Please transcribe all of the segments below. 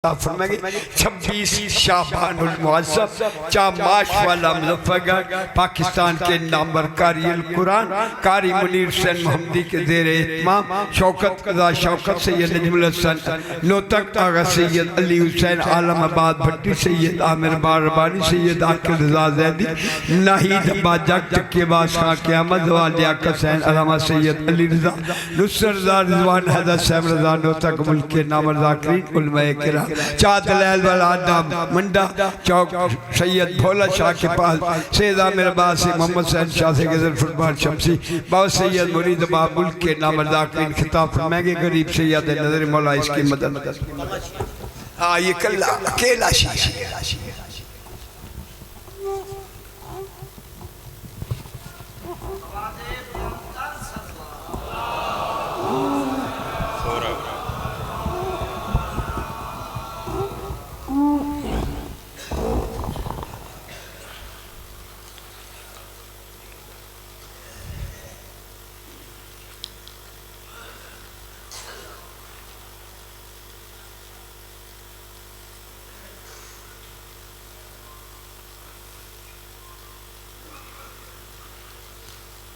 26 शाबानुल मुअज़्ज़म चामाश वाला मुज़फ़्फ़रगढ़ पाकिस्तान के नामवर कारी अल कुरान कारी मुनीर हुसैन मोहम्मदी के ज़ेरे इत्माम शौकत कज़ा शौकत सैयद नजमुल हसन नोतक आगा सैयद अली हुसैन आलमाबाद भट्टी सैयद आमिर बारबानी सैयद आकिल रज़ा ज़ैदी नाहिद अब्बास जग चक्केबाज शाह क़यामत वाल लियाक़त हुसैन अलामा सैयद अली रज़ा नुसरत रज़ा रिज़वान हज़रत सैयद रज़ा नोतक मुल्क के नामवर ज़ाकिरीन उलमाए किराम चादलैल वाला आदम मंडा चौक सैयद भोला शाह के पास सैयद आमिर अब्बास से मोहम्मद हुसैन शाह से गजल फुटबाल शमसी बहुत सैयद मुरीद बाबुल के नाम ज़ाकिरीन खिताब फरमाएंगे गरीब सैयद नजर मौला इसकी मदद। हाँ ये कल्ला अकेला शीशा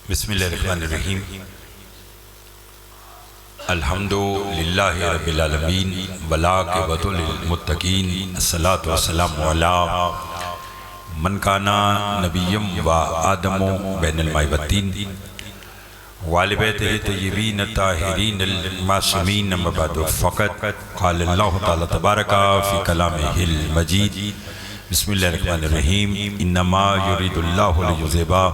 बिस्मिल्लाहिर्रहमानिर्रहीम अल्हम्दुलिल्लाहि रब्बिल आलमीन वलाक़िबतुल मुत्तक़ीन अस्सलातु वस्सलामु अला मन काना नबिय्यम व आदमु बैनल माइ वत्तीन वाले बैतिहि तय्यबीन ताहिरीन अल मासूमीन अम्मा बअद फ़क़त क़ाल अल्लाहु तआला तबारका फ़ी कलामिहिल मजीद बिस्मिल्लाहिर्रहमानिर्रहीम इन्नमा युरीदुल्लाहु लियुज़हिबा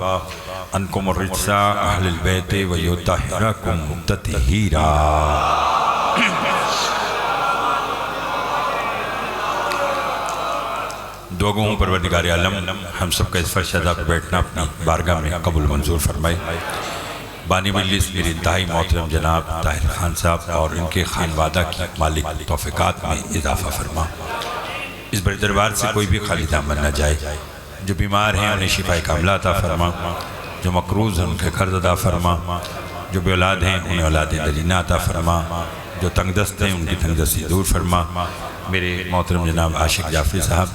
अनकुम अर्रिज्सा अहलल बैत व युत्तहिरकुम तत्हीरा। दुआ हूँ परवरदिगार आलम हम सबका इस फर्शदा पर बैठना अपनी बारगाह में कबूल मंजूर फरमाए। बानी मजलिस मेरे इंतहाई मोहतरम जनाब ताहिर खान साहब और इनके खानवादा की मालिक तौफ़ीक़ात में इजाफ़ा फरमा। इस बड़े दरबार से कोई भी खाली दामन न जाए। जो बीमार हैं उन्हें शिफाए कामिला अता फरमा, जो मकरूज़ हैं उनके कर्ज़ अता फरमा, जो बे औलाद हैं उन्हें औलाद दरीना अता फरमा, जो तंगदस्त हैं उनकी तंगदस्ती दूर फरमा। मेरे मोहतरम जनाब आशिक जाफ़री साहब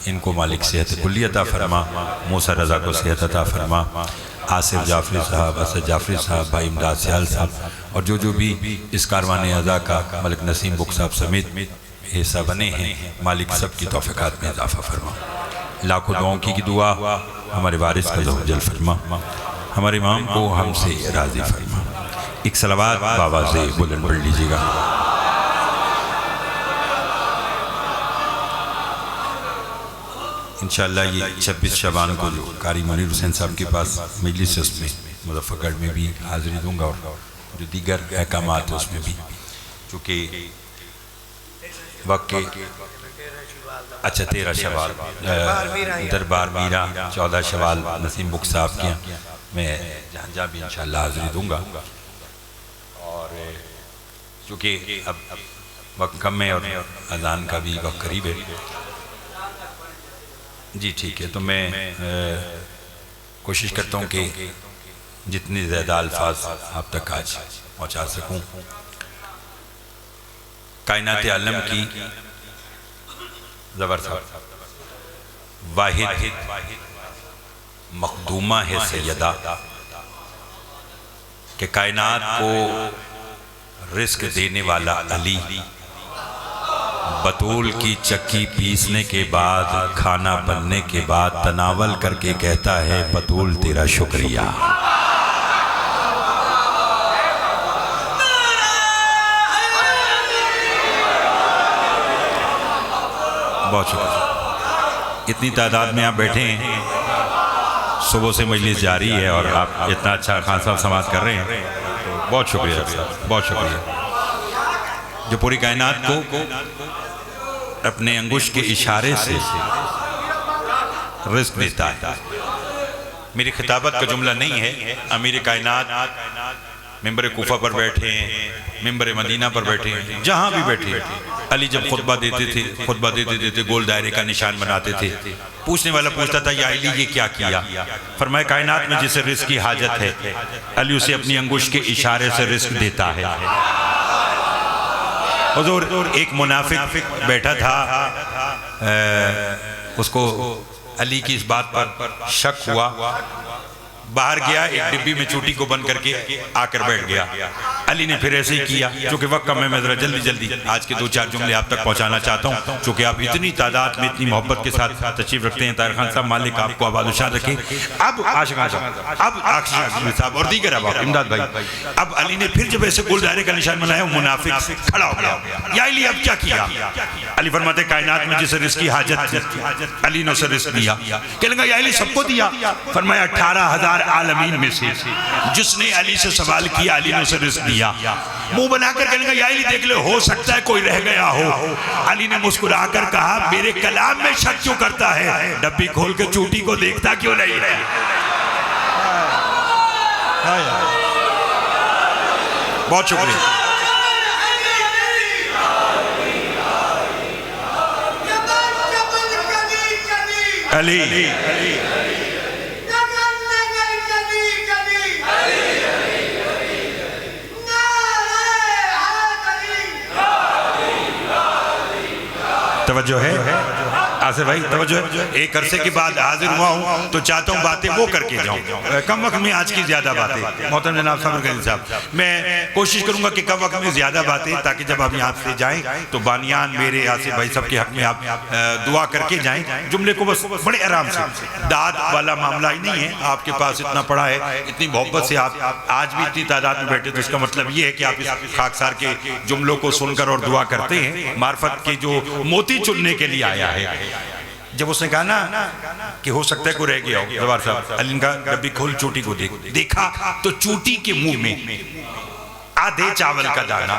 इनको मालिक सेहत कुल्ली अता फरमा, मूसा रज़ा को सेहत अता फरमा, आसिफ जाफ़री साहब, असद जाफ़री साहब, भाई इमदाद सियाल साहब और जो भी इस कारवान अज़ा का मलिक नसीम बुक साहब समेत हिस्सा बने हैं, मालिक सब की तौफ़ीक़ात में इजाफ़ा फरमा। लाखों दुआओं की दुआ हमारे वारिस का ज़ौजल फरमा, हमारे इमाम को हमसे राज़ी फरमा। एक सलावत बाबा से बुलंद पढ़ लीजिएगा। इंशाअल्लाह ये 26 शबान को जो कारी मुनीर हुसैन साहब के पास मजलिस है उसमें मुज़फ़्फ़रगढ़ में भी हाज़िरी दूँगा और जो दीगर अहकामात है उसमें भी, चूँकि वक्त अच्छा 13 शवाल दरबार मीरा 14 शवाल नसीम बुक साहब के मैं जहाँ जहाँ भी इंशाअल्लाह हाज़िरी दूँगा। और चूँकि अब वक्त कम है और अज़ान का भी वक्त करीब है जी, ठीक है, तो मैं कोशिश करता हूँ कि जितनी ज़्यादा अल्फाज आप तक आज पहुँचा सकूँ। कायनात आलम की ज़बरदस्त वाहिद मखदूमा है सैयदा कि कायनात को रिस्क देने वाला अली बतूल की चक्की पीसने के बाद खाना बनने के बाद तनावल करके कहता है बतूल तेरा शुक्रिया। बहुत शुक्रिया। इतनी तादाद में आप बैठे हैं, सुबह से मजलिस जारी है और आप इतना अच्छा खान साहब समाज कर रहे हैं, तो बहुत शुक्रिया साहब, बहुत शुक्रिया। जो पूरी कायनात को अपने अंगुश के इशारे से रिस्क देता है। मेरी खिताबत का जुमला नहीं है, अमीर कायनात मिंबर कूफा पर बैठे हैं, मिंबर मदीना पर बैठे हैं, जहाँ भी बैठे हैं, अली जब खुतबा देते थे, खुतबा देते गोल दायरे का निशान बनाते थे। पूछने वाला पूछता था या अली ये क्या किया? फरमाया कायनात में जिसे रिस्क की हाजत है अली उसे अपनी अंगुश के इशारे से रिस्क देता है। हुजूर एक मुनाफिक बैठा था, उसको अली की इस बात पर शक हुआ, बाहर गया, एक डिब्बी में चूटी को बंद करके आकर बैठ गया। अली ने फिर ऐसे ही किया। जो कि वक्त कम है, मैं जरा जल्दी जल्दी आज के 2-4 जुमले आप तक पहुंचाना चाहता हूं, चूंकि आप इतनी तादाद में इतनी मोहब्बत के साथ तशरीफ रखते हैं। ताहिर खान साहब, मालिक आपको आबादशाह रखे। अब आशिक़ साहब और दीगर अब इमदाद भाई, अब अली ने फिर जब ऐसे गोल दायरे का निशान बनाया, मुनाफिक खड़ा हो गया। या अली अब क्या किया? अली फरमाते कायनात में जिसे रिस्क की हाजत थी, अली ने उसे रिस्क दिया। कहने लगा या अली सबको दिया? फरमाया 18,000 आलमीन में से जिसने अली से सवाल किया, अली ने उसे रिस्क दिया। मुंह बनाकर कहने लगा या अली देख ले, हो सकता है कोई रह गया हो। अली ने मुस्कुराकर कहा मेरे कलाम में शक क्यों करता है? डब्बी खोल के चूटी को देखता क्यों नहीं है? बहुत शुक्रिया। अली तवज्जो है आसिफ भाई, तवज्जो है। एक अरसे के बाद हाजिर हुआ हूँ तो चाहता हूँ बातें वो करके जाऊँ, कम वक्त में आज की ज्यादा बातें। मोहतरम जनाब साहब, मैं कोशिश करूंगा कि कम वक्त में ज्यादा बातें, ताकि जब आप यहाँ से जाएं तो बानियान मेरे आसिफ भाई सबके हक में आप दुआ करके जाएं। जुमले को बस बड़े आराम से, दाद वाला मामला ही नहीं है, आपके पास इतना पड़ा है, इतनी मोहब्बत से आप आज भी इतनी तादाद में बैठे, तो इसका मतलब ये है कि आप इस खाकसार के जुमलों को सुनकर और दुआ करते हैं। मार्फत के जो मोती चुनने के लिए आया है। जब उसने कहा ना कि हो सकता है कोई रह गया हो, जवार साहब, अली का डब्बी खोल चूटी को देखा तो चूटी के मुंह में आधे चावल का दाना।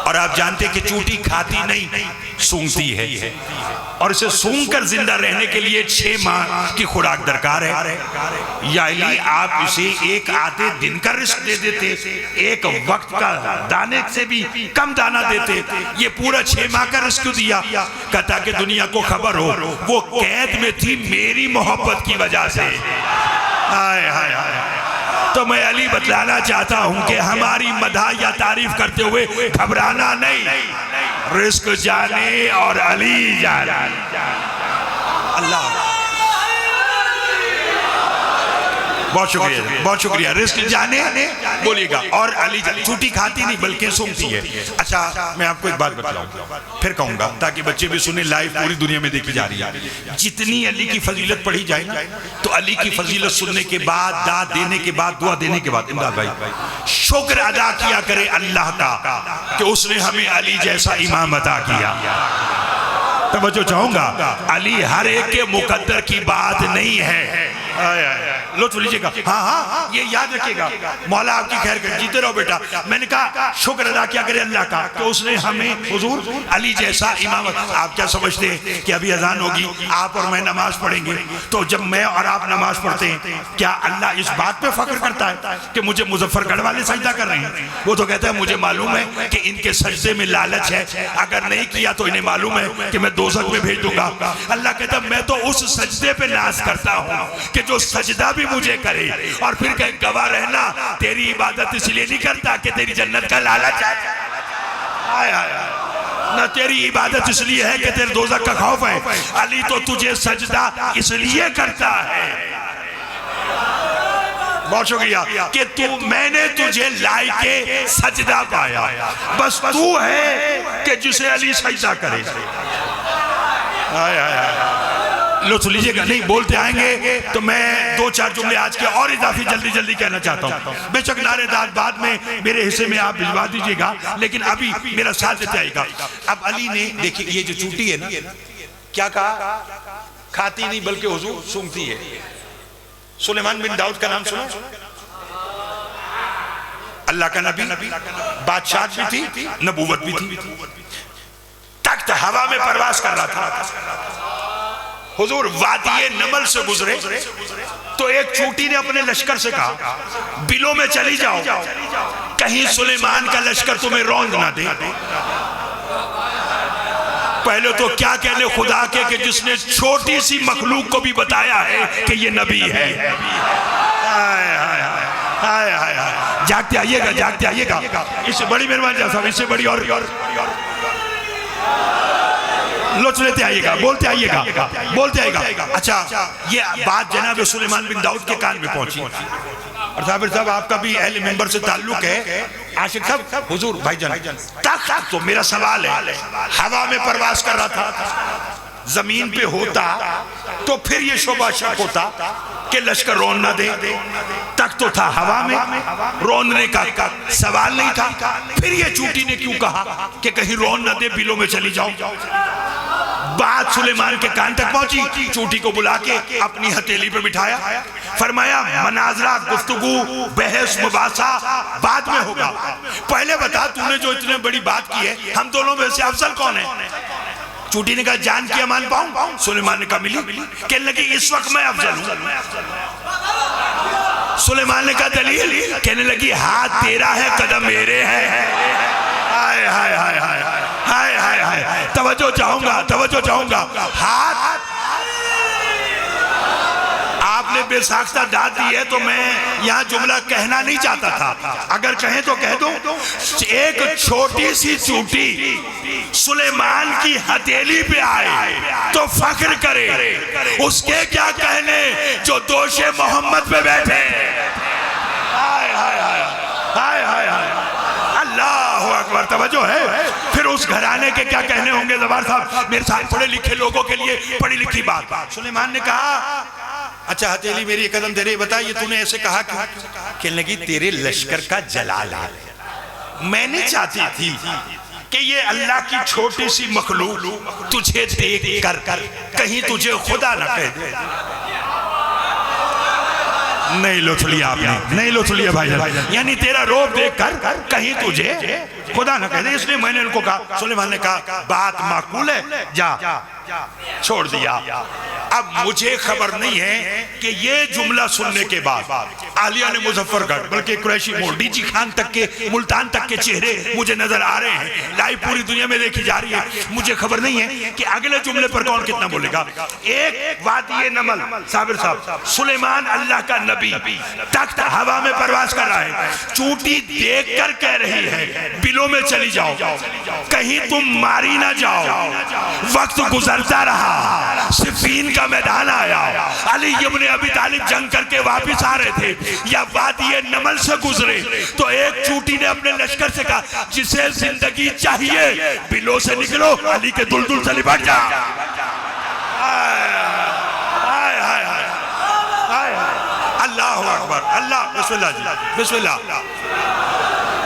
और आप जानते कि चूटी खाती नहीं, सूंघती है, और इसे सूंघ कर जिंदा रहने के लिए 6 माह की खुराक दरकार है। या अली आप इसे एक आधे दिन का रिस्क दे देते, एक वक्त का दाने से भी कम दाना देते, ये पूरा 6 माह का रिस्क क्यों दिया? कहता कि दुनिया को खबर हो वो कैद में थी मेरी मोहब्बत की वजह से। हाय हाय हाय। तो मैं अली बतलाना चाहता हूं कि हमारी मदह या तारीफ करते हुए घबराना नहीं, रिस्क जाने और अली जाने। अल्लाह, बहुत शुक्रिया, बहुत शुक्रिया। रिस्क जाने बोलिएगा, और अली चूटी खाती नहीं बल्कि सूंघती है। अच्छा, मैं आपको एक बात बताऊं, फिर कहूंगा ताकि बच्चे भी सुने, लाइव पूरी दुनिया में देखी जा रही है। जितनी अली की फजीलत पढ़ी जाए ना, तो अली की फजीलत सुनने के बाद, दाद देने के बाद, दुआ देने के बाद, इमदाद भाई, शुक्र अदा किया करे अल्लाह का कि उसने हमें अली जैसा इमाम अता किया। तवज्जो चाहूंगा, अली हर एक के मुकद्दर की बात नहीं है। लुत्फ लीजिएगा, हाँ, ये याद रखिएगा। मौला आपकी खैर कर, जीते रहो बेटा। मैंने कहा शुक्र अदा किया करे अल्लाह का कि उसने हमें हुजूर अली जैसा इमाम। आप क्या समझते हैं कि अभी अजान होगी, आप और मैं नमाज पढ़ेंगे, तो जब मैं और आप नमाज पढ़ते हैं, क्या अल्लाह इस बात पे फख्र करता है कि मुझे मुजफ्फरगढ़ वाले सजदा कर रहे हैं? वो तो कहता है मुझे मालूम है कि इनके सजदे में लालच है, अगर नहीं किया तो इन्हें मालूम है कि मैं दोज़ख में भेज दूंगा। अल्लाह कहता है मैं तो उस सजदे पे नाज करता हूँ कि जो सजदा भी मुझे करे, और फिर कहे गवाह रहना तेरी इबादत इसलिए नहीं करता कि तेरी जन्नत का लालच है, ना तेरी इबादत इसलिए है कि तेरे दोज़ख का खौफ है। अली तो तुझे सजदा इसलिए करता है, बहुत शुक्रिया, कि तू, मैंने तुझे लाई के सजदा पाया, बस तू है कि जिसे अली सजदा करे। लुत्फ लीजिएगा, नहीं बोलते आएंगे तो मैं 2-4 जुमले आज के और इजाफी जल्दी जल्दी कहना चाहता हूँ। बेशक नारेदार बाद में मेरे हिस्से में आप भिजवा दीजिएगा, लेकिन अभी मेरा साथ देते आएगा। अब अली ने, देखिए ये जो चूटी है ना, क्या कहा? खाती नहीं बल्कि हुजूर सूंघती है। सुलेमान बिन दाऊद का नाम सुना? अल्लाह का नबी, बादशाह भी थी, नबूवत भी थी, तख्त हवा में परवास कर रहा था। हुजूर वादिये नमल से गुजरे तो एक चूटी ने अपने लश्कर से कहा बिलों में चली जाओ, कहीं सुलेमान का लश्कर तुम्हें रौंद ना दे। पहले तो क्या कहने खुदा के कि जिसने छोटी सी मखलूक को भी बताया है कि ये नबी है। हाय हाय हाय, जागते आइएगा, जागते आइएगा। इससे बड़ी मेहरबानी साहब, इससे बड़ी और लोच लेते आइएगा, बोलते आइएगा, बोलते आइएगा। अच्छा, ये बात जनाब सुलेमान बिन दाऊद के कान में पहुंची। और साहब आपका भी अहले मेंबर से ताल्लुक है। आशिक साहब, हुजूर भाईजान, तख्त तो मेरा सवाल है, हवा में परवास कर रहा था, जमीन पे होता तो फिर ये शोभा शक होता कि लश्कर रोन ना दे। तख्त तो था हवा में, रोनने का सवाल नहीं था। फिर ये चूटी ने क्यों कहा कि कहीं रोन ना दे, बिलों में चली जाओ। बात सुलेमान के कान तक पहुंची। चूटी को बुला के अपनी हथेली पे बिठाया, फरमाया मनाजरा, गुफ्तगू, बहस, मुबासा बाद में होगा, पहले बता तूने जो इतने बड़ी बात की है, हम दोनों में से अफजल कौन है? चूटी ने कहा जान की अमान पाऊं? सुलेमान ने कहा मिली। कहने लगी इस वक्त मैं अफजल हूं। सुलेमान ने कहा दलील? कहने लगी हाथ तेरा है, कदम मेरे हैं। हाय हाय हाय हाय हाय हाय हाय, तवज्जो चाहूंगा, तवज्जो चाहूंगा। हाथ आपने बेसाख्ता दाद दी है तो मैं यहाँ जुमला कहना नहीं चाहता था, अगर कहें तो कह दूं। एक छोटी सी चूटी सुलेमान की हथेली पे आए तो फख्र करे, उसके क्या कहने जो दोषे मोहम्मद पे बैठे। हाय हाय हाय हाय हाय हाय, अल्लाह अकबर, तवज्जो है। फिर उस घराने के क्या कहने होंगे जबार साहब, मेरे साथ पढ़े लिखे लोगों के लिए पढ़ी लिखी बात। सुलेमान ने कहा अच्छा हथेली मेरी कदम दे रही, बता ये तूने ऐसे कहा क्यों? कहने लगी तेरे लश्कर का जलाल है, मैंने चाहती थी कि ये अल्लाह की छोटी सी मखलूक तुझे देख कर कहीं तुझे खुदा न कह दे। नहीं लुत्फ लिया आपने, नहीं लुत्फ लिया भाई, यानी तेरा रोब देख कर कहीं तुझे खुदा न कह दे, इसलिए मैंने उनको कहा। सुलेमान ने कहा बात माकूल है, जा, छोड़ दिया। अब मुझे खबर नहीं है कि ये जुमला सुनने के बाद आलिया ने मुजफ्फरगढ़ बल्कि कुरैशी मोड़ डीजी खान तक के, मुल्तान तक के चेहरे मुझे नजर आ रहे हैं, लाइव पूरी दुनिया में देखी जा रही है। मुझे खबर नहीं है कि अगले जुमले पर कौन कितना बोलेगा। एक वादी नमल, साबिर साहब, सुलेमान अल्लाह का नबी, तख्त हवा में परवास कर रहा है, चूटी देख कर कह रही है बिलों में चली जाओ, कहीं तुम मारी ना जाओ। वक्त गुजरता रहा, सिफीन का मैदान आया, अली इब्न अबी तालिब जंग करके वापिस आ रहे थे, या वादी नमल से गुजरे तो एक चूटी ने अपने लश्कर से कहा जिसे जिंदगी चाहिए बिलों से निकलो, अली के दुलदुल से लिपट जा। अल्लाह अकबर, अल्लाह, बिस्मिल्लाह जी, बिस्मिल्लाह।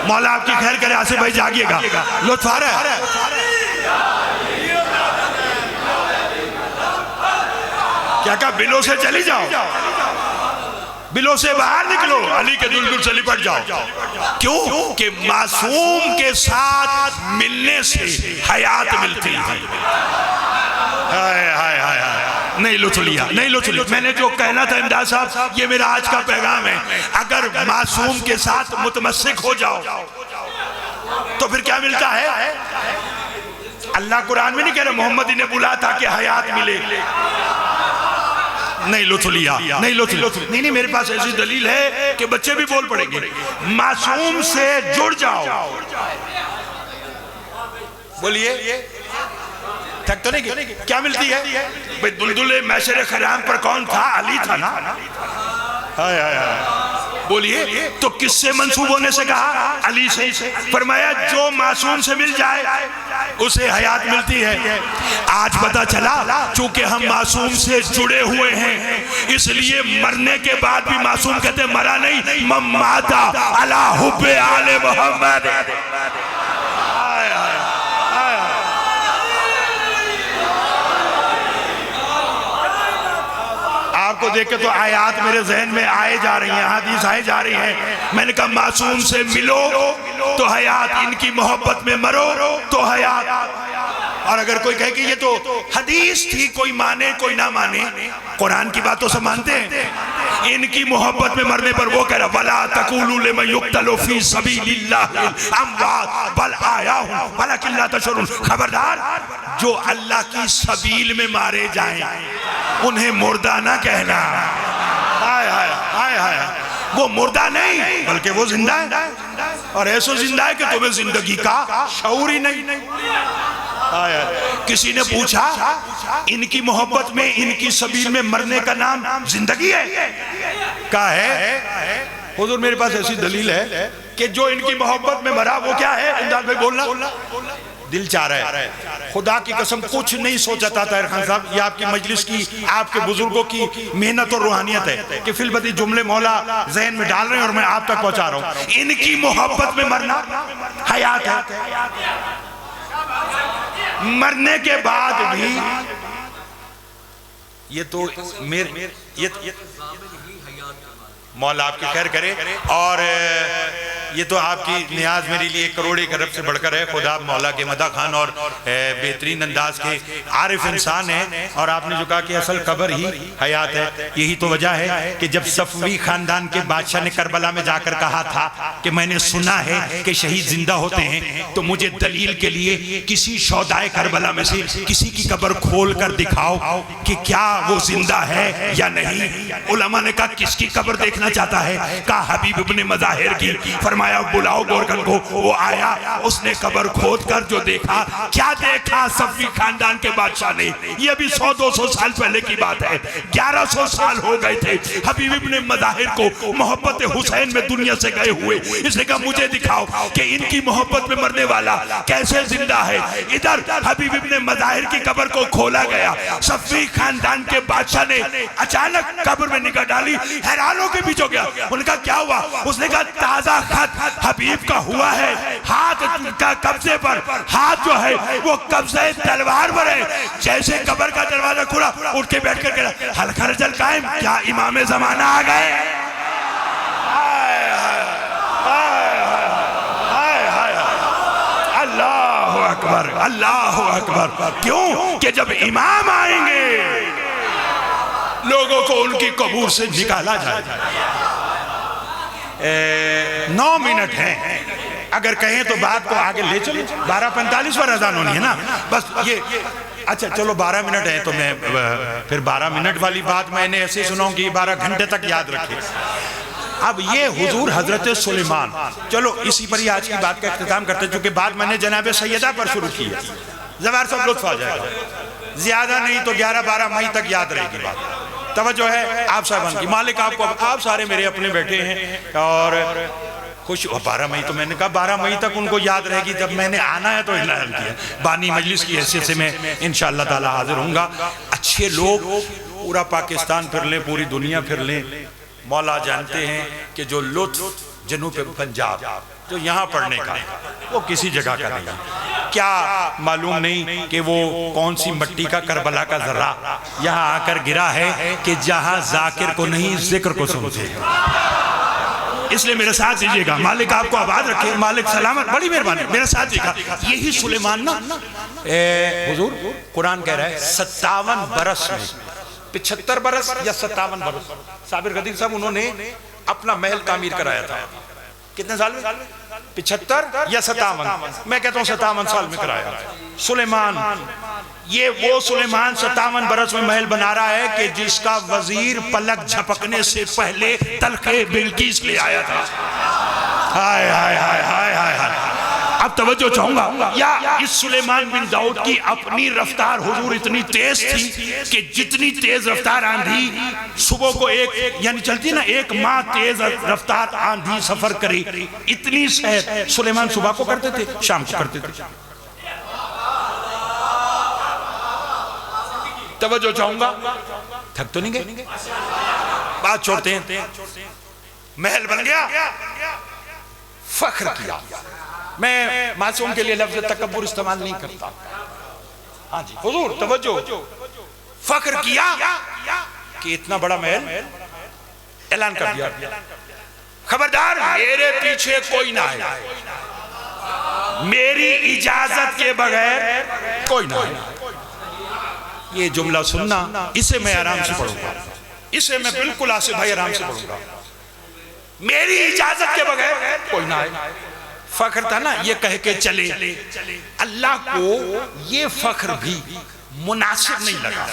मौला आपकी खैर करे, आसिफ भाई जागिएगा, लुत्फ आ रहा है। क्या कहा? बिलों से चली जाओ, बिलों से बाहर निकलो, अली के दुलदुल से लिपट जाओ। क्यों? कि मासूम के साथ मिलने से हयात मिलती है। हाय हाय हाय हाय, नहीं लुत्फ लिया, नहीं लुत्फ लिया। मैंने जो कहना था इमदाद साहब, ये मेरा आज का पैगाम है। अगर मासूम के साथ मुतमस्सिक हो जाओ तो फिर क्या मिलता है? अल्लाह कुरान में नहीं कह रहे मोहम्मद इन्हें बुला था कि हयात मिले। नहीं लुत्फ लिया, नहीं लुत्फ, नहीं, मेरे पास ऐसी दलील है कि बच्चे भी बोल पड़ेंगे। मासूम से जुड़ जाओ, बोलिए, थक तो नहीं? क्या मिलती है भाई? दुलदुले मैशर खराम पर कौन था? अली था ना। हाय हाय हाय, बोलिए। तो किससे मंसूब होने से कहा? अली से। फरमाया जो मासूम से मिल जाए उसे हयात मिलती है। आज पता चला चूंकि हम मासूम से जुड़े हुए हैं इसलिए मरने के बाद भी मासूम कहते मरा नहीं, मम्माता अला हुब्बे आले मोहम्मद। आपको देख के तो आयात मेरे जहन में आए जा रही हैं, हदीस आए जा रही हैं। मैंने कहा मासूम से मिलो तो हयात, इनकी मोहब्बत में मरो तो हयात। और अगर कोई कहे कि ये तो हदीस थी, कोई माने कोई ना माने, कुरान की बातों से मानते हैं। इनकी मोहब्बत में मरने पर वो कह रहा वला तकुलू लिमन युक्तलु फी सबीलिल्लाह अमवात बल आयाहु वलाकिन ला तशउरून। खबरदार, जो अल्लाह की सबील में मारे जाएं उन्हें मुर्दा ना कहना। हाय हाय हाय हाय, वो मुर्दा नहीं बल्कि वो जिंदा है, और ऐसा जिंदा है कि तुम्हें जिंदगी का शऊर ही नहीं। किसी ने पूछा इनकी मोहब्बत में, इनकी सबील में मरने का नाम जिंदगी है? कहा है हुजूर मेरे पास ऐसी दलील है कि जो इनकी मोहब्बत में मरा वो क्या है? इमदाद भाई बोलना। दिल चाह रहा है, खुदा की कसम कुछ नहीं सोचा था ताहिर खान साहब, ये आपकी मजलिस की, आपके बुजुर्गों की मेहनत और रूहानियत है कि फिलबदी जुमले मौला जहन में डाल रहे हैं और मैं आप तक पहुंचा रहा हूं। इनकी मोहब्बत में मरना हयात है, मरने के बाद भी ये तो मेरे ये मौला आपकी खैर करे, और ये तो आपकी नियाज मेरे लिए 1 करोड़ 1 अरब से बढ़कर है। खुदा मौला के मदा खान और बेहतरीन अंदाज के आरिफ इंसान है, और आपने जो कहा कि असल कब्र ही हयात है, यही तो वजह है कि जब सफवी खानदान के बादशाह ने करबला में जाकर कहा था कि मैंने सुना है कि शहीद जिंदा होते हैं, तो मुझे दलील के लिए किसी शौदाए करबला में से किसी की कब्र खोल कर दिखाओ कि क्या वो जिंदा है या नहीं। उलमा ने कहा किसकी कब्र देखना चाहता है? कहा हबीब इब्ने मज़ाहिर की। फरमाया बुलाओ गोरखन को। वो आया, उसने कब्र खोद कर जो देखा, क्या देखा सफवी खानदान के बादशाह ने, ये भी 100-200 साल पहले की बात है, 1100 साल हो गए थे हबीब इब्ने मज़ाहिर को मोहब्बत हुसैन में दुनिया से गए हुए। इसने कहा मुझे दिखाओ कि इनकी मोहब्बत में मरने वाला कैसे जिंदा है। इधर हबीब इब्ने मज़ाहिर की कब्र को खोला गया, सफवी खानदान के बादशाह ने अचानक कब्र में निगाह डाली, हैरान होकर बीच हो गया। उनका क्या हुआ? उसने कहा ताजा खत हबीब का हुआ है, हाथ का कब्जे पर, हाथ जो है वो कब्जे तलवार पर है। जैसे कब्र का दरवाजा खुला, उठ के बैठ कर कहा हल खरजल कायम, क्या इमाम जमाना आ गए? अल्लाह अकबर, अल्लाह अकबर। क्यों कि जब इमाम आएंगे लोगों को उनकी कब्र से निकाला जाए। 9 मिनट हैं, अगर कहें तो बात को आगे ले चलो। 12:45 पर अजान होनी है ना, बस ये अच्छा चलो 12 मिनट है, तो मैं फिर 12 मिनट वाली बात मैंने ऐसे सुनाऊंगी 12 घंटे तक याद रखे। अब ये हुजूर हजरत सुलेमान, चलो इसी पर ही आज की बात का इख्तिताम करते, चूंकि बात मैंने जनाब सैयदा पर शुरू की है, ज़बार सब लुत्फ आ जाएगा, ज्यादा नहीं तो 11-12 मई तक याद रहेगी बात। तवज्जो है आप साहबान की, मालिक आपको, आप सारे मेरे अपने बैठे हैं और खुश। 12 मई तो मैंने कहा 12 मई तक उनको याद रहेगी, जब मैंने आना है तो ऐलान किया। बानी मजलिस की हैसियत से मैं इंशाअल्लाह ताला हाजिर होऊंगा। अच्छे लोग पूरा पाकिस्तान फिर लें, पूरी दुनिया फिर लें, मौला जानते हैं कि जो लुत्फ जनूब पंजाब जो यहाँ पढ़ने का वो किसी जगह का नहीं। क्या मालूम नहीं कि वो कौन सी मट्टी का करबला का जर्रा यहाँ आकर गिरा है कि जहाँ जाकिर को नहीं जिक्र को सुनते। इसलिए मेरे साथ दीजिएगा, मालिक आपको आबाद रखे, मालिक सलामत, बड़ी मेहरबानी, मेरे साथ दीजिएगा। यही सुलेमान ना हुजूर कुरान कह रहा है 57 बरस में, 75 बरस या 57 बरस, साबिर गदीर साहब उन्होंने अपना महल तामीर कराया था। कितने साल में? 75 या 57? मैं कहता हूँ 57 साल में कराया। सुलेमान, ये वो सुलेमान 57 बरस में महल बना रहा है कि जिसका वजीर पलक झपकने से पहले तलखे बिल्किस ले आया था। हाय हाय हाय हाय हाय हाय। अब तवज्जो चाहूंगा, या इस सुलेमान बिन दाऊद की अपनी रफ्तार हुजूर इतनी तेज थी कि जितनी तेज रफ्तार आंधी सुबह को एक यानी चलती ना, 1 माह तेज रफ्तार आंधी सफर करे, इतनी सैर सुलेमान सुबह को करते थे, शाम को करते थे। तवज्जो चाहूंगा, थक तो नहीं गए? बात छोड़ते हैं, महल बन गया, फख्र किया। मैं मासूम के लिए लफ्ज़ तकब्बुर इस्तेमाल नहीं करता। हाँ जी हुजूर तवज्जो, फख्र किया कि इतना बड़ा महल, ऐलान कर दिया खबरदार मेरे पीछे कोई ना आए, मेरी इजाजत के बगैर कोई ना आए। ये जुमला सुनना, इसे मैं आराम से पढ़ूंगा, इसे मैं बिल्कुल आसिफ भाई आराम से पढ़ूंगा। मेरी इजाजत के बगैर कोई ना आए। फख्र था ना, ये कह के चले। अल्लाह को ये फख्र भी मुनासिब नहीं लगा।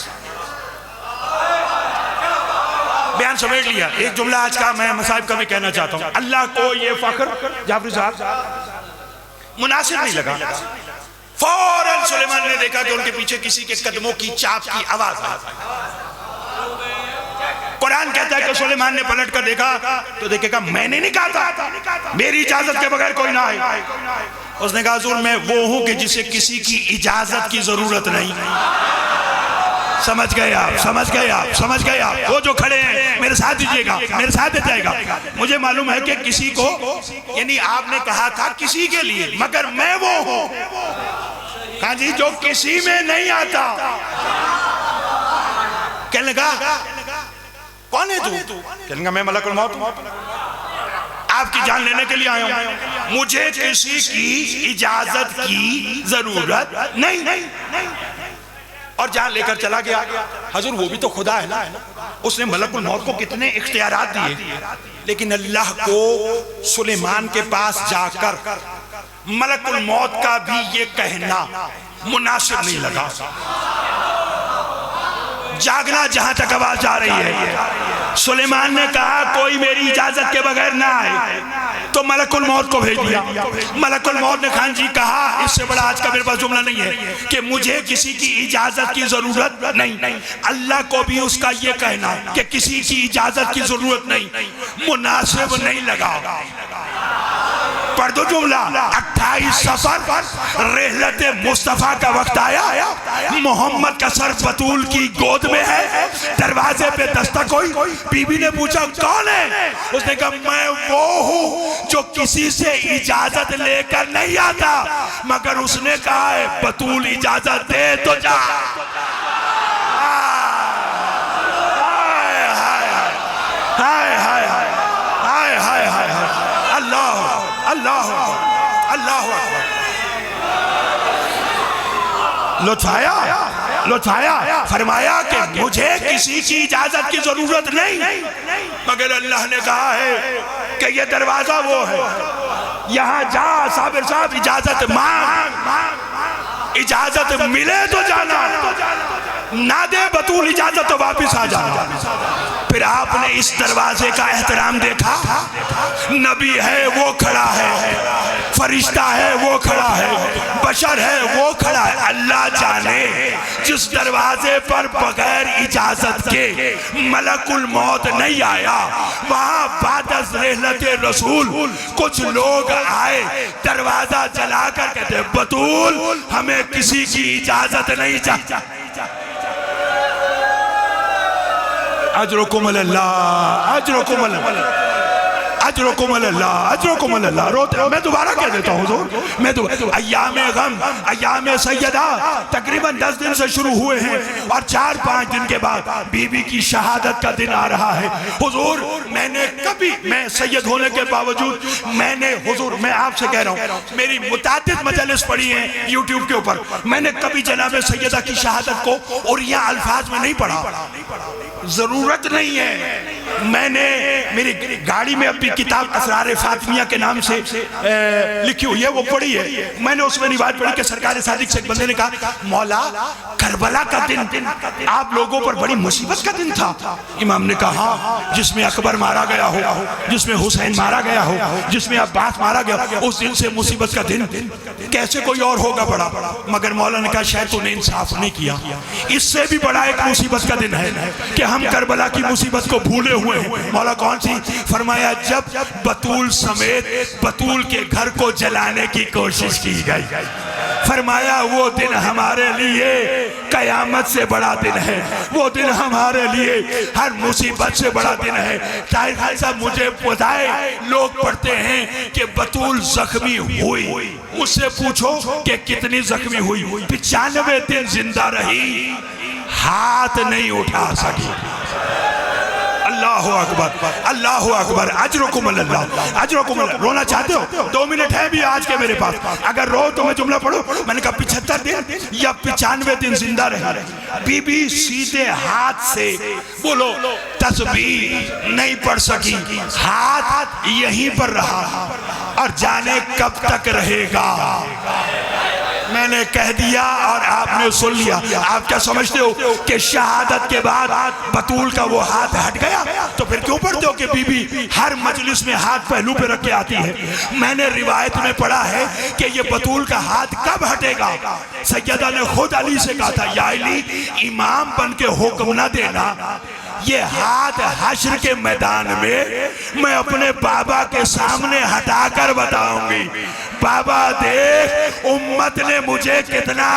बयान समेट लिया। एक जुमला आज का मैं मसाहिब का भी कहना चाहता हूँ। अल्लाह को ये फख्र जाफरी साहब मुनासिब नहीं लगा। फौरन सुलेमान ने देखा कि उनके पीछे किसी के कदमों की चाप की आवाज आई। कुरान कहता है कि सुलेमान ने पलट कर देखा तो देखेगा मैंने नहीं कहा था मेरी इजाजत के बगैर कोई ना आए। उसने कहा हुजूर मैं वो हूं कि जिसे किसी की इजाजत की जरूरत नहीं। समझ गए आप, समझ गए आप, समझ गए आप। वो जो खड़े हैं मेरे साथ दीजिएगा, मेरे साथ जाएगा। मुझे मालूम है कि किसी को, यानी आपने कहा था किसी के लिए, मगर मैं वो हूं कहा जी जो किसी में नहीं आता। कहने लगा कौन है तू? कहने लगा मैं मलकुल मौत हूं, आपकी जान लेने के लिए आया हूं, मुझे किसी की इजाजत की जरूरत नहीं। और जान लेकर चला गया। हजूर वो भी तो खुदा है ना, उसने मलकुल मौत को कितने इख्तियारात दिए, लेकिन अल्लाह को सुलेमान के पास जाकर मलकुल मौत का भी ये कहना मुनासिब नहीं लगा। जागना जहां तक आवाज जा रही है, सुलेमान ने कहा कोई मेरी इजाजत के बगैर ना आए, तो मलकुल मौत को भेज दिया। मलकुल मौत ने खान जी कहा इससे बड़ा आज का मेरे पास जुमला नहीं है कि मुझे किसी की इजाजत की जरूरत नहीं। अल्लाह को भी उसका ये कहना कि किसी की इजाजत की जरूरत नहीं मुनासिब नहीं लगा। पढ़ दो जुमला। 28 सफर रहलत मुस्तफा का वक्त आया, मोहम्मद का सर बतूल की गोद में है, दरवाजे पे दस्तक हुई। बीबी ने पूछा कौन है? उसने कहा मैं वो हूँ जो किसी से इजाजत लेकर नहीं आता, मगर उसने कहा है बतूल इजाजत दे तो जा। लुत्फाया फरमाया कि मुझे किसी की इजाजत की जरूरत नहीं, मगर अल्लाह ने कहा है कि ये दरवाजा वो है, यहाँ जा साबिर साहब इजाजत मांग, इजाजत मिले तो जाना, ना दे बतूल इजाजत तो वापिस आ जाना। फिर आपने इस दरवाजे का एहतराम देखा, नबी है वो खड़ा है, फरिश्ता है वो खड़ा है, बशर है वो खड़ा है। अल्लाह जाने जिस दरवाजे पर बगैर इजाजत के मलकुल मौत नहीं आया, वहां बादस रहलत रसूल कुछ लोग आए, दरवाजा जलाकर कहते बतूल हमें किसी की इजाजत नहीं चाहिए। अजरुकुम अल्लाह, अजरुकुम अल्लाह, अजरुकुम अल्लाह, अजरुकुम अल्लाह। रोते मैं दोबारा कह देता हूँ हुजूर, मैं तो अय्याम गम, अय्याम सैयदा तकरीबन 10 दिन से शुरू हुए हैं और 4-5 दिन के बाद बीबी की शहादत का दिन आ रहा है। हुजूर मैंने कभी, मैं सैयद होने के बावजूद मैंने, हुजूर मैं आपसे कह रहा हूँ, मेरी मुतादिद मजलिस पढ़ी है यूट्यूब के ऊपर, मैंने कभी जनाब सैयदा की शहादत को और यहाँ अल्फाज में नहीं पढ़ा, जरूरत नहीं है। मैंने मेरी गाड़ी में अपनी किताब असरार फातिमिया के नाम से लिखी हुई है, वो पढ़ी है। मैंने उसमें रिवायत पढ़ी कि सरकार सादिक से एक बंदे ने कहा मौला करबला का दिन आप लोगों पर बड़ी मुसीबत का दिन था। इमाम ने कहा हाँ, जिसमें अकबर मारा गया हो, जिसमें हुसैन मारा गया हो, जिसमें अब्बास मारा गया, उस दिन से मुसीबत का दिन कैसे कोई और होगा बड़ा। मगर मौला ने कहा शायद तूने इंसाफ नहीं किया, इससे भी बड़ा एक मुसीबत का दिन है कि हम करबला की मुसीबत को भूले हुए हैं। मौला कौन सी? फरमाया जब बतूल समेत बतूल के घर को जलाने की कोशिश की गई। फरमाया वो दिन हमारे लिए कयामत से बड़ा दिन है, वो दिन हमारे लिए हर मुसीबत से बड़ा दिन है। ताहिर खान साहब मुझे बताए, लोग पढ़ते हैं कि बतूल जख्मी हुई, मुझसे पूछो कि कितनी जख्मी हुई। 95 दिन जिंदा रही, हाथ नहीं उठा सकी। अल्लाह अकबर, अल्लाह अकबर। अजरुकुम अल्लाह, अजरुकुम अल्लाह। रोना चाहते हो? 2 मिनट है भी आज के मेरे पास, अगर रो तो मैं जुमला पढ़ो। मैंने कहा 75 दिन या 95 दिन जिंदा रही। बीबी सीधे हाथ से बोलो तस्बीह नहीं पढ़ सकी, हाथ यहीं पर रहा और जाने कब तक रहेगा। मैंने कह दिया और आपने सुन लिया। आप क्या समझते हो कि शहादत के बाद बतूल का वो हाथ हट गया? तो फिर क्यों पढ़ते हो कि बीबी हर मजलिस में हाथ पहलू पे रख के आती है? मैंने रिवायत में पढ़ा है कि ये बतूल का हाथ कब हटेगा। सैयदा ने खुद अली से कहा था, या अली इमाम बन के हुक्म ना देना, ये हाथ हश्र के मैदान में मैं अपने बाबा के सामने हटाकर बताऊंगी। बाबा देख उम्मत ने मुझे कितना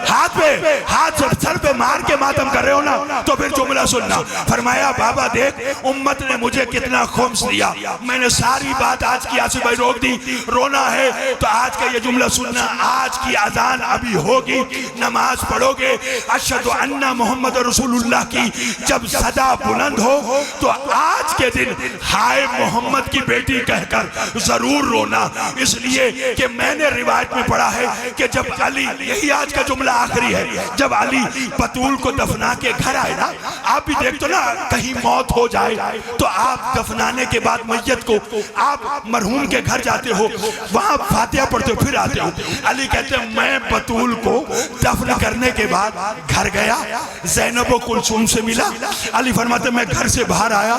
हाथ पे हाथ सर पे मार के मातम कर रहे हो ना, तो फिर जुमला सुनना। फरमाया बाबा देख उम्मत ने मुझे कितना खुम्स दिया। मैंने सारी बात आज की आसिफ भाई रोक दी। रोना है तो आज का ये जुमला सुनना। आज की अजान अभी होगी, नमाज पढ़ोगे, अशहदु अन्ना मोहम्मद रसूलुल्लाह की जब सदा बुलंद हो तो आज के दिन हाय मोहम्मद की बेटी कहकर जरूर रोना। इसलिए कि मैंने रिवायत में पढ़ा है कि जब अली, यही आज का जुमला आखिरी है, जब अली बतूल को दफना के घर आए ना, आप भी देखते ना कहीं मौत हो जाए तो आप दफनाने के बाद मैयत को आप मरहूम के घर जाते हो, वहां फातिहा पढ़ते हो, फिर आते हो। अली कहते हैं मैं बतूल को दफन करने के बाद घर गया, ज़ैनब व कुलसूम से मिला। अली फरमाते मैं घर से बाहर आया,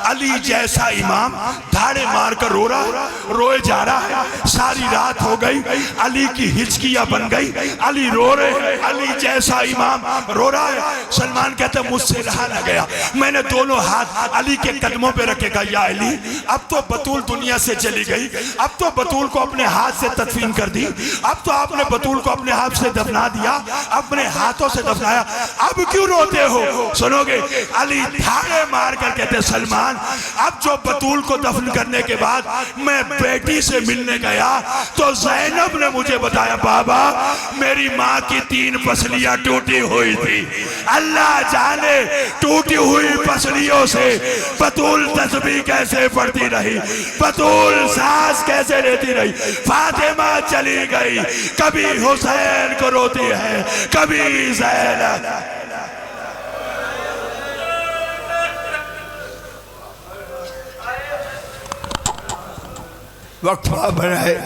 अली जैसा इमाम धाड़े मार कर रो रहा, रोए जा रहा है। सारी रात हो गई, अली की हिचकियां बन गई, अली रो रहे हैं, अली जैसा इमाम रो रहा है। सलमान कहते मुझसे रहा न गया, मैंने दोनों हाथ अली के कदमों पे रखे, कहा या अली अब तो बतूल दुनिया से चली गई, अब तो बतूल को अपने हाथ से तदफीन कर दी, अब तो आपने बतूल को अपने हाथ से दफना दिया, अपने हाथों से दफनाया, अब क्यों रोते हो? सुनोगे अली धाड़े मार कर कहते सलमान अब जो बतूल को दफन करने के बाद मैं बेटी से मिलने गया तो ज़ैनब ने मुझे बताया बाबा मेरी माँ की 3 पसलियां टूटी हुई थी। अल्लाह जाने टूटी हुई पसलियों से बतूल तस्बीह कैसे पढ़ती रही, बतूल सांस कैसे लेती रही। फातिमा चली गई, कभी हुसैन को रोती है, कभी ज़ैनब। वक्फा बनाए।